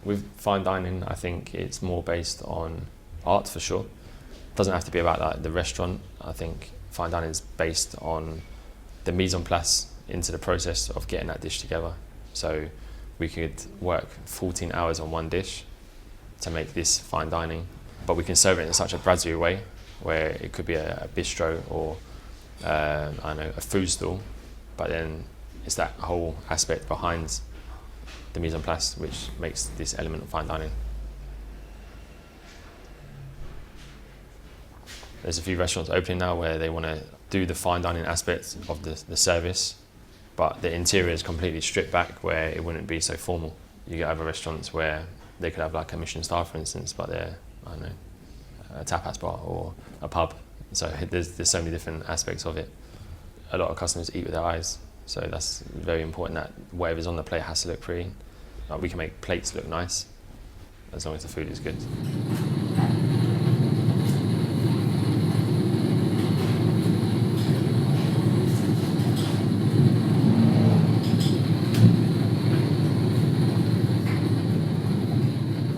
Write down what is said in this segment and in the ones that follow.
With fine dining, I think it's more based on art for sure. It doesn't have to be about like the restaurant. I think fine dining is based on the mise en place into the process of getting that dish together. So we could work 14 hours on one dish to make this fine dining, but we can serve it in such a brasserie way where it could be a bistro or I don't know, a food stall, but then it's that whole aspect behind the mise en place which makes this element of fine dining. There's a few restaurants opening now where they want to do the fine dining aspect of the service, but the interior is completely stripped back where it wouldn't be so formal. You get other restaurants where they could have like a Michelin star, for instance, but they're, I don't know, a tapas bar or a pub. So there's so many different aspects of it. A lot of customers eat with their eyes, so that's very important that whatever's on the plate has to look pretty. Like we can make plates look nice as long as the food is good.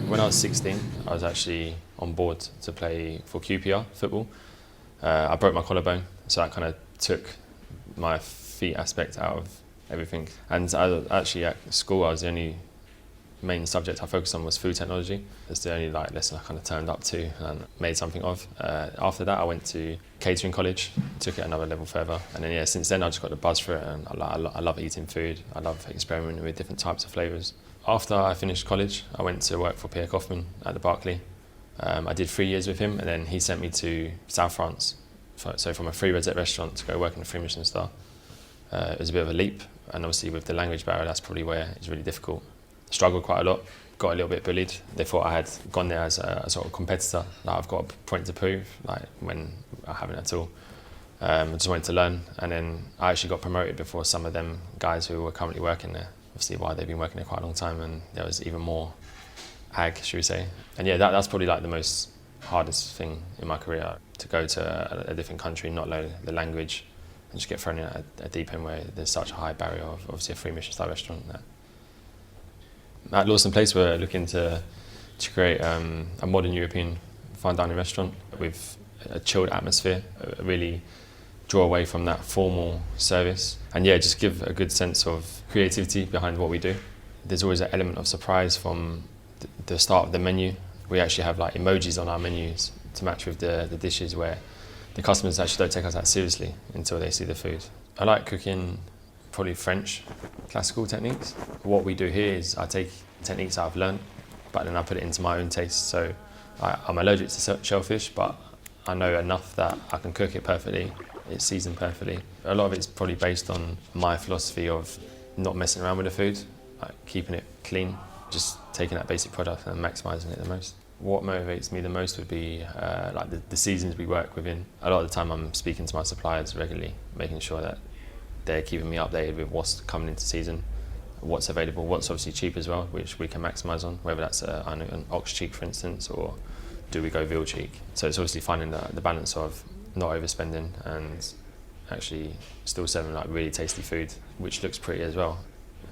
When I was 16, I was actually on board to play for QPR football. I broke my collarbone, so that kind of took my feet aspect out of everything. And actually at school, I was the only main subject I focused on was food technology. It's the only lesson I kind of turned up to and made something of. After that, I went to catering college, took it another level further. And then since then I just got the buzz for it, and I love eating food. I love experimenting with different types of flavours. After I finished college, I went to work for Pierre Koffmann at the Barclay. I did 3 years with him, and then he sent me to South France. So from a free rosette restaurant to go work in a free Michelin star. It was a bit of a leap, and obviously with the language barrier, that's probably where it's really difficult. Struggled quite a lot, got a little bit bullied. They thought I had gone there as a sort of competitor, like I've got a point to prove, when I haven't at all. I just wanted to learn, and then I actually got promoted before some of them guys who were currently working there. Obviously why they've been working there quite a long time, and there was even more ag, should we say. And yeah, that's probably the most hardest thing in my career, to go to a different country, not know the language, and just get thrown in at a deep end where there's such a high barrier of obviously a free Michelin star restaurant. At Launceston Place, we're looking to create a modern European fine dining restaurant with a chilled atmosphere, really draw away from that formal service, and yeah, just give a good sense of creativity behind what we do. There's always an element of surprise from the start of the menu. We actually have emojis on our menus to match with the dishes, where the customers actually don't take us that seriously until they see the food. I like cooking probably French classical techniques. What we do here is I take techniques I've learned, but then I put it into my own taste. So I'm allergic to shellfish, but I know enough that I can cook it perfectly. It's seasoned perfectly. A lot of it's probably based on my philosophy of not messing around with the food, keeping it clean, just taking that basic product and maximising it the most. What motivates me the most would be the seasons we work within. A lot of the time I'm speaking to my suppliers regularly, making sure that they're keeping me updated with what's coming into season, what's available, what's obviously cheap as well, which we can maximise on, whether that's an ox cheek, for instance, or do we go veal cheek. So it's obviously finding the balance of not overspending and actually still serving really tasty food, which looks pretty as well.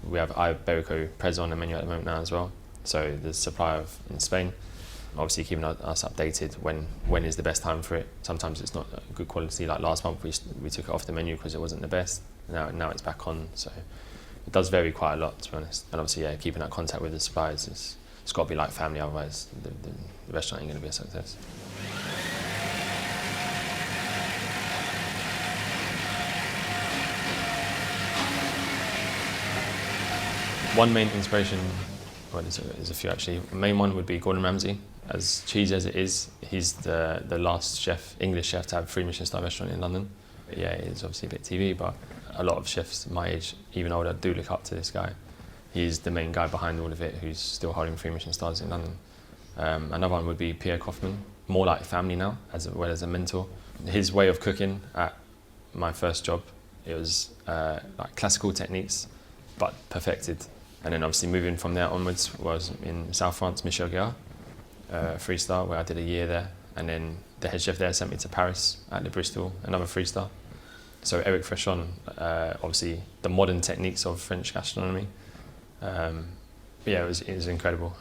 We have Iberico Prezzo on the menu at the moment now as well. So the supplier in Spain, obviously keeping us updated when is the best time for it. Sometimes it's not good quality. Like last month we took it off the menu because it wasn't the best. Now it's back on, so it does vary quite a lot, to be honest. And obviously keeping that contact with the suppliers, it's got to be like family, otherwise the restaurant ain't going to be a success. One main inspiration, well, there's a few actually. The main one would be Gordon Ramsay. As cheesy as it is, he's the last English chef to have a free Michelin star restaurant in London. Yeah, it's obviously a bit TV, but a lot of chefs my age, even older, do look up to this guy. He's the main guy behind all of it, who's still holding free Michelin stars in London. Another one would be Pierre Koffmann, more like family now, as well as a mentor. His way of cooking at my first job, it was classical techniques, but perfected. And then obviously moving from there onwards was in South France, Michel Guerre, 3-star, where I did a year there. And then the head chef there sent me to Paris at the Bristol, another 3-star. So Eric Frechon, obviously the modern techniques of French gastronomy. Yeah, it was incredible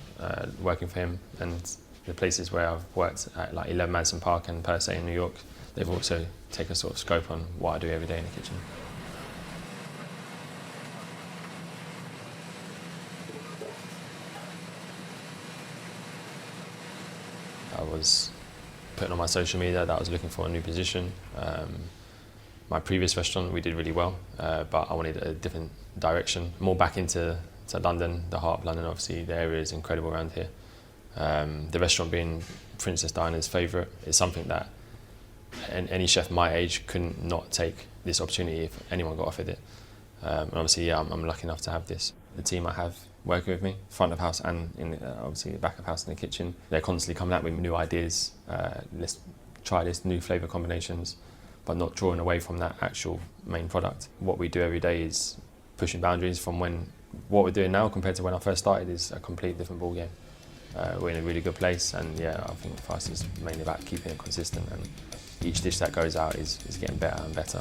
working for him, and the places where I've worked at, like 11 Madison Park and per se in New York, they've also taken a sort of scope on what I do every day in the kitchen. I was putting on my social media that I was looking for a new position. My previous restaurant, we did really well, but I wanted a different direction, more back into London, the heart of London. Obviously, the area is incredible around here. The restaurant being Princess Diana's favourite is something that any chef my age couldn't not take this opportunity if anyone got offered it. And obviously, yeah, I'm lucky enough to have this. The team I have working with me, front of house and obviously the back of house in the kitchen, they're constantly coming at me with new ideas. Let's try this, new flavour combinations, but not drawing away from that actual main product. What we do every day is pushing boundaries from what we're doing now compared to when I first started is a complete different ballgame. We're in a really good place, and yeah, I think for us it's mainly about keeping it consistent, and each dish that goes out is getting better and better.